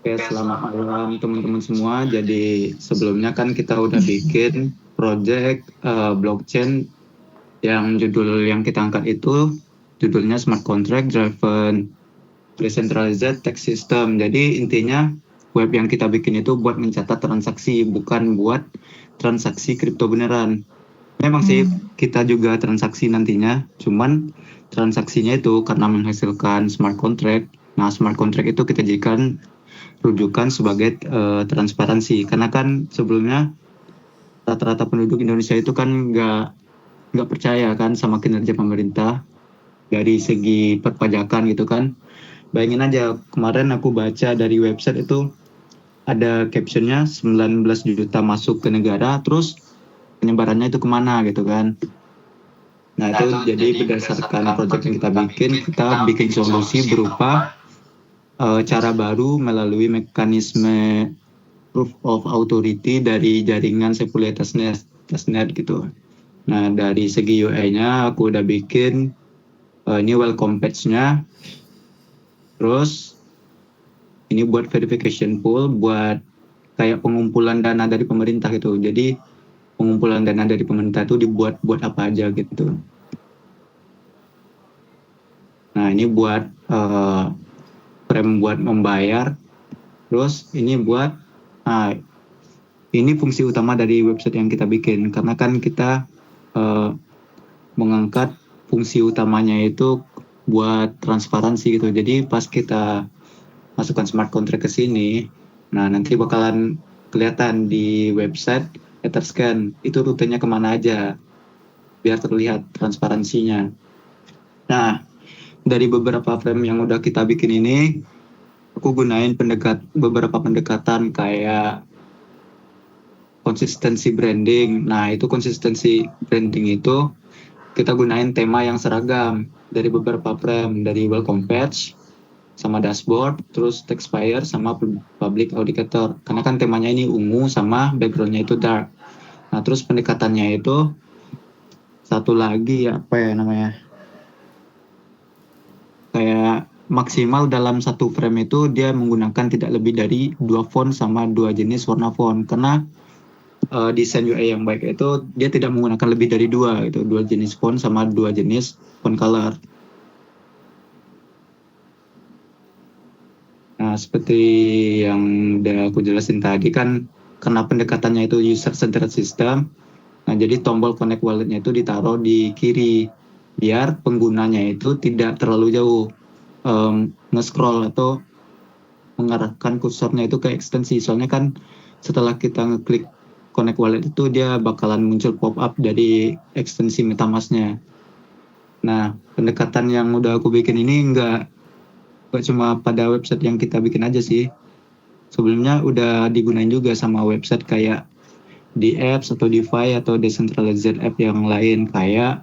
Oke, selamat malam teman-teman semua. Jadi sebelumnya kan kita udah bikin project blockchain yang judul yang kita angkat itu judulnya Smart Contract Driven Decentralized Tax System. Jadi intinya web yang kita bikin itu buat mencatat transaksi, bukan buat transaksi kripto beneran. Memang sih kita juga transaksi nantinya, cuman transaksinya itu karena menghasilkan smart contract. Nah, smart contract itu kita jadikan rujukan sebagai transparansi, karena kan sebelumnya rata-rata penduduk Indonesia itu kan nggak percaya kan sama kinerja pemerintah dari segi perpajakan gitu kan. Bayangin aja, kemarin aku baca dari website itu ada captionnya 19 juta masuk ke negara, terus penyebarannya itu kemana gitu kan. Nah itu jadi berdasarkan project yang kita bikin solusi berupa cara baru melalui mekanisme proof of authority dari jaringan Sepulia Testnet gitu. Nah, dari segi UI-nya aku udah bikin ini welcome page-nya. Terus ini buat verification pool, buat kayak pengumpulan dana dari pemerintah gitu. Jadi pengumpulan dana dari pemerintah itu dibuat buat apa aja gitu. Nah, ini buat frame buat membayar. Terus ini buat ini fungsi utama dari website yang kita bikin, karena kan kita mengangkat fungsi utamanya itu buat transparansi gitu. Jadi pas kita masukkan smart contract ke sini, nah nanti bakalan kelihatan di website Etherscan itu rutenya kemana aja, biar terlihat transparansinya. Nah, dari beberapa frame yang udah kita bikin ini, aku gunain beberapa pendekatan kayak konsistensi branding. Nah, itu konsistensi branding itu kita gunain tema yang seragam dari beberapa frame, dari welcome page sama dashboard, terus taxpayer sama public auditor. Karena kan temanya ini ungu sama backgroundnya itu dark. Nah, terus pendekatannya itu satu lagi apa ya namanya? Kayak maksimal dalam satu frame itu dia menggunakan tidak lebih dari 2 font sama 2 jenis warna font, karena desain UI yang baik itu dia tidak menggunakan lebih dari 2 gitu, 2 jenis font sama 2 jenis font color. Nah, seperti yang udah aku jelasin tadi kan, karena pendekatannya itu user centered system. Nah, jadi tombol connect walletnya itu ditaruh di kiri biar penggunanya itu tidak terlalu jauh nge-scroll atau mengarahkan kursornya itu ke ekstensi. Soalnya kan setelah kita ngeklik connect wallet itu dia bakalan muncul pop-up dari ekstensi MetaMask-nya. Nah, pendekatan yang udah aku bikin ini nggak cuma pada website yang kita bikin aja sih. Sebelumnya udah digunain juga sama website kayak di apps atau DeFi atau decentralized app yang lain kayak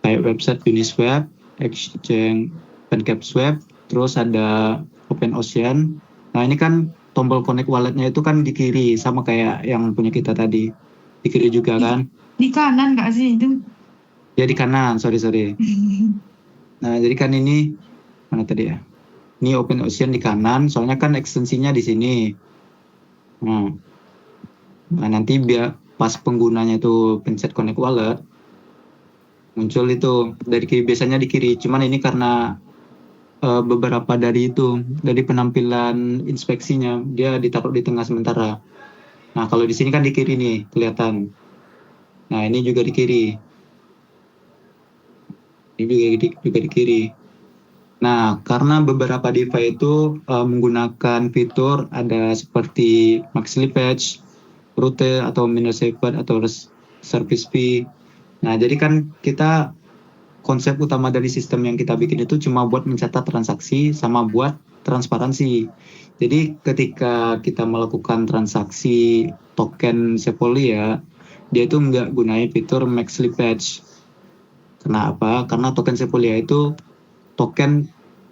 website Uniswap, exchange PancakeSwap, terus ada OpenOcean. Nah, ini kan tombol connect walletnya itu kan di kiri, sama kayak yang punya kita tadi. Di kiri juga kan? Di kanan nggak sih itu? Ya di kanan, sorry. Nah, jadi kan ini, mana tadi ya? Ini OpenOcean di kanan, soalnya kan ekstensinya di sini. Nah, nanti biar pas penggunanya itu pencet connect wallet, muncul itu dari kiri, biasanya di kiri. Cuman ini karena beberapa dari penampilan inspeksinya dia ditaruh di tengah sementara. Nah, kalau di sini kan di kiri nih kelihatan. Nah, ini juga di kiri. Ini juga di kiri. Nah, karena beberapa DeFi itu menggunakan fitur ada seperti max slippage, route atau minor safety atau service fee. Nah, jadi kan kita konsep utama dari sistem yang kita bikin itu cuma buat mencatat transaksi sama buat transparansi. Jadi ketika kita melakukan transaksi token Sepolia, dia itu nggak gunain fitur max slippage. Kenapa? Karena token Sepolia itu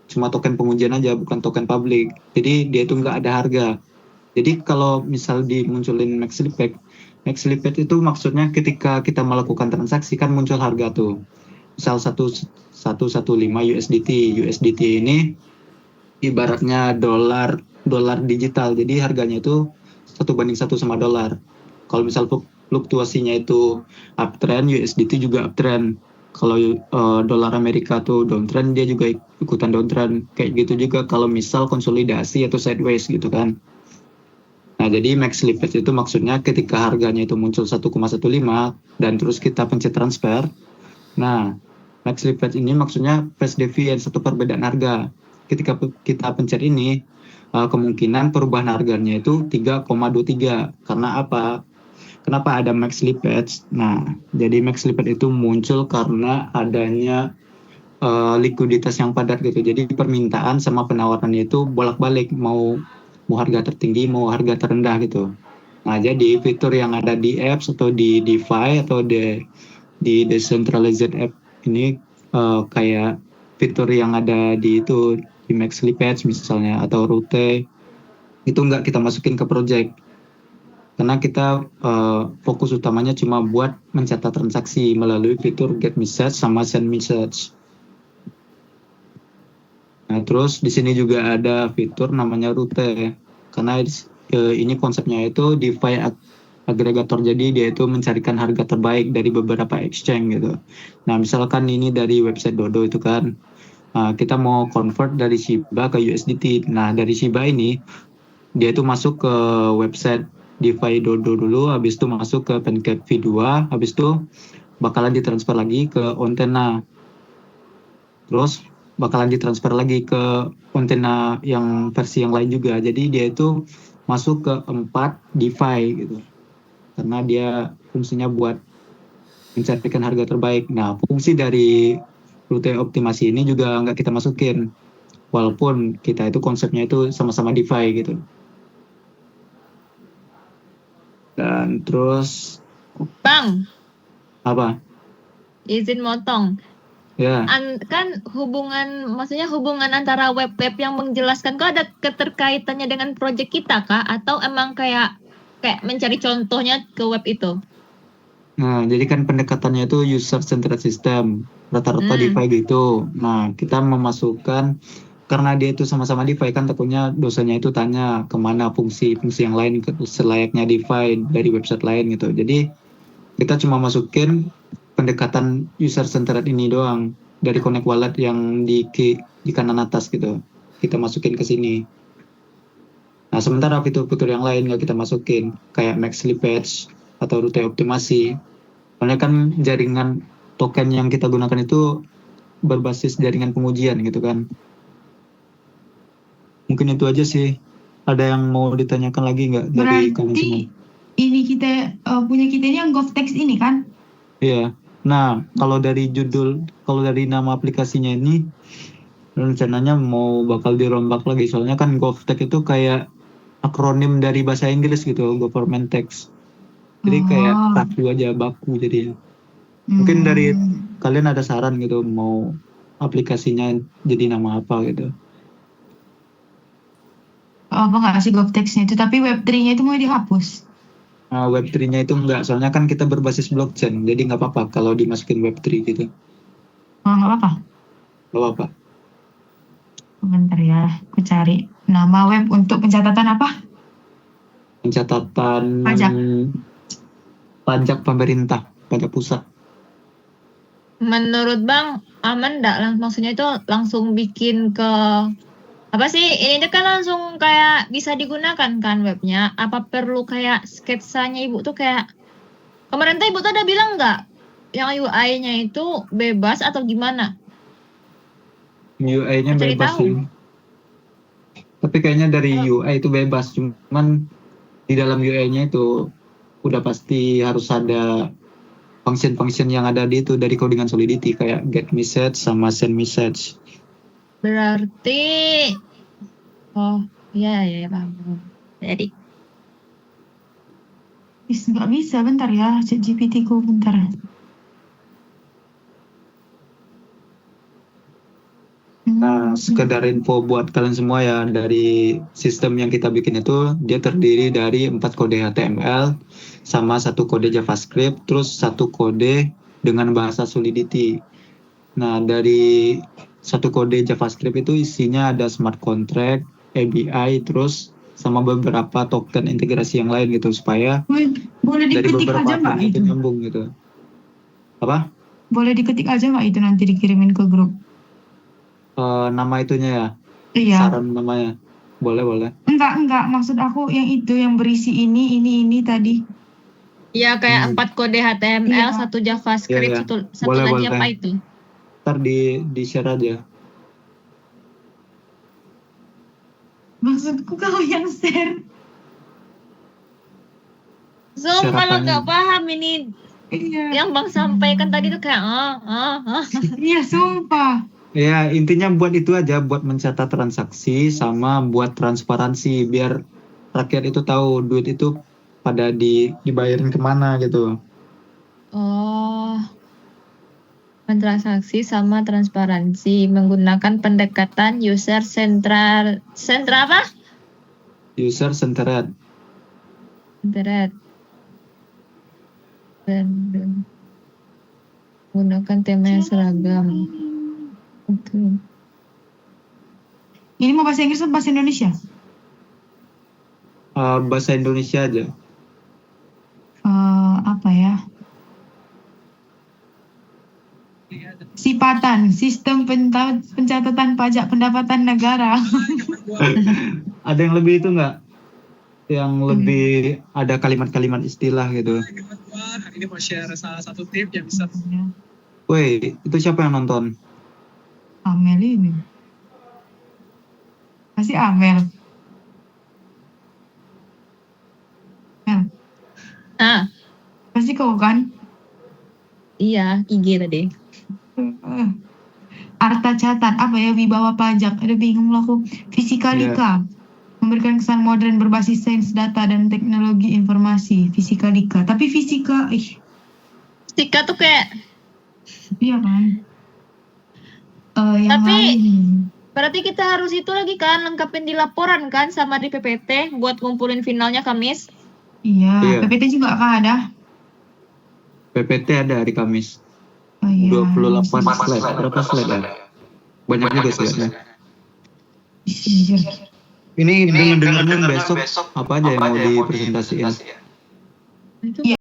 cuma token pengujian aja, bukan token publik. Jadi dia itu nggak ada harga. Jadi kalau misal dimunculin max slippage itu maksudnya ketika kita melakukan transaksi kan muncul harga tuh. Misal 115 USDT. USDT ini ibaratnya dolar dolar digital. Jadi harganya itu 1:1 sama dolar. Kalau misal fluktuasinya itu uptrend, USDT juga uptrend. Kalau dolar Amerika tuh downtrend, dia juga ikutan downtrend. Kayak gitu juga kalau misal konsolidasi atau sideways gitu kan. Nah, jadi max slippage itu maksudnya ketika harganya itu muncul 1,15 dan terus kita pencet transfer. Nah, max slippage ini maksudnya phase deviance atau perbedaan harga. Ketika kita pencet ini, kemungkinan perubahan harganya itu 3,23. Karena apa? Kenapa ada max slippage? Nah, jadi max slippage itu muncul karena adanya likuiditas yang padat gitu. Jadi permintaan sama penawarannya itu bolak-balik, mau harga tertinggi, mau harga terendah gitu. Nah, jadi fitur yang ada di apps atau di DeFi atau di decentralized app ini kayak fitur yang ada di max slippage misalnya atau rute itu nggak kita masukin ke project karena kita fokus utamanya cuma buat mencatat transaksi melalui fitur get message sama send message. Nah, terus di sini juga ada fitur namanya rute karena ini konsepnya itu DeFi agregator, jadi dia itu mencarikan harga terbaik dari beberapa exchange gitu. Nah, misalkan ini dari website Dodo itu kan kita mau convert dari Shiba ke USDT. Nah, dari Shiba ini dia itu masuk ke website DeFi Dodo dulu, habis itu masuk ke Pancake V2, habis itu bakalan ditransfer lagi ke Ontena. Terus bakalan ditransfer lagi ke Ontena yang versi yang lain juga. Jadi dia itu masuk ke 4 DeFi gitu. Karena dia fungsinya buat mencarikan harga terbaik. Nah, fungsi dari rute optimasi ini juga nggak kita masukin. Walaupun kita itu konsepnya itu sama-sama DeFi gitu. Dan terus Bang, apa? izin motong. Ya, Kan maksudnya hubungan antara web-web yang menjelaskan kok ada keterkaitannya dengan proyek kita kah? Atau emang kayak mencari contohnya ke web itu? nah jadi kan pendekatannya itu user centered system, rata-rata DeFi gitu. Nah, kita memasukkan karena dia itu sama-sama DeFi kan takutnya dosanya itu tanya kemana fungsi-fungsi yang lain selayaknya DeFi dari website lain gitu. Jadi kita cuma masukin pendekatan user centered ini doang dari Connect Wallet yang di kanan atas gitu. Kita masukin ke sini. Nah, sementara fitur-fitur yang lain nggak kita masukin, kayak max slippage atau rute optimasi. Soalnya kan jaringan token yang kita gunakan itu berbasis jaringan pengujian gitu kan. Mungkin itu aja sih. Ada yang mau ditanyakan lagi nggak dari kalian semua? Berarti ini kita punya kita ini yang GovTex ini kan? Iya. Nah, kalau dari nama aplikasinya ini rencananya mau bakal dirombak lagi. Soalnya kan GovTech itu kayak akronim dari bahasa Inggris gitu, Government Tax. Jadi kayak baku aja, baku jadi. Mungkin dari kalian ada saran gitu, mau aplikasinya jadi nama apa gitu. Apa nggak sih GovTex-nya itu? Tapi Web3-nya itu mau dihapus. Web3-nya itu enggak, soalnya kan kita berbasis blockchain, jadi nggak apa-apa kalau dimasukin Web3 gitu. Nggak apa-apa. Nggak apa-apa. Bentar ya, aku cari nama web untuk pencatatan apa? Pencatatan pajak pemerintah, pajak pusat. Menurut Bang, aman nggak? Maksudnya itu langsung bikin ke apa sih? Ini kan langsung kayak bisa digunakan kan webnya. Apa perlu kayak sketsanya Ibu tuh kayak pemerintah Ibu tuh ada bilang nggak yang UI-nya itu bebas atau gimana? UI-nya Cari bebas tahu. sih. Tapi kayaknya dari UI itu bebas, cuman di dalam UI-nya itu udah pasti harus ada function-function yang ada di itu dari codingan Solidity kayak get message sama send message. Berarti iya paham. Jadi Nggak bisa, bentar ya, ChatGPT ku bentar. Nah, sekedar info buat kalian semua ya, dari sistem yang kita bikin itu dia terdiri dari 4 kode HTML sama 1 kode JavaScript, terus 1 kode dengan bahasa Solidity. Nah, dari 1 kode JavaScript itu isinya ada smart contract, API, terus sama beberapa token integrasi yang lain gitu, supaya Boleh dari diketik beberapa aja nggak API itu itu? nyambung gitu. Apa? Boleh diketik aja nggak itu nanti dikirimin ke grup? Nama itunya ya, Iya. saran namanya. Boleh. Enggak. Maksud aku yang itu yang berisi ini tadi. Iya kayak 4 kode HTML, Iya. 1 JavaScript, Iya. satu Boleh, lagi boleh. apa itu? Ntar di share aja. Maksudku kau yang share. So malah nggak paham ini Iya. yang Bang sampaikan tadi tuh kayak Iya, sumpah. Ya, intinya buat itu aja, buat mencatat transaksi sama buat transparansi, biar rakyat itu tahu duit itu pada dibayarin kemana gitu. Oh, transaksi sama transparansi menggunakan pendekatan user central apa? User centered. Centered. Dan menggunakan tema yang seragam. Oke. Ini mau bahasa Inggris atau bahasa Indonesia? Bahasa Indonesia aja. Apa ya? Sipatan, sistem pencatatan pajak pendapatan negara. Ada yang lebih itu nggak? Yang lebih ada kalimat-kalimat istilah gitu. Hari ini mau share salah satu tip yang bisa. Woi, itu siapa yang nonton? Amel ini. Masih Amel. Mel, pasti kau kan? Iya, IG tadi. Arta catat, apa ya, wibawa pajak. Ada bingung lah aku. Fisikalika. Memberikan kesan modern berbasis sains data dan teknologi informasi. Fisikalika. Tapi fisika, Fisika tuh kayak, iya kan? Yang Tapi lain. berarti kita harus itu lagi kan, lengkapin di laporan kan sama di PPT buat ngumpulin finalnya Kamis. Iya. Iya. PPT juga kah ada? PPT ada hari Kamis. Oh, iya. 28 slide. Berapa slide ya? Banyak juga slide-nya. Iya. Ini dengar-dengarnya besok apa aja yang mau dipresentasiin? Itu Iya.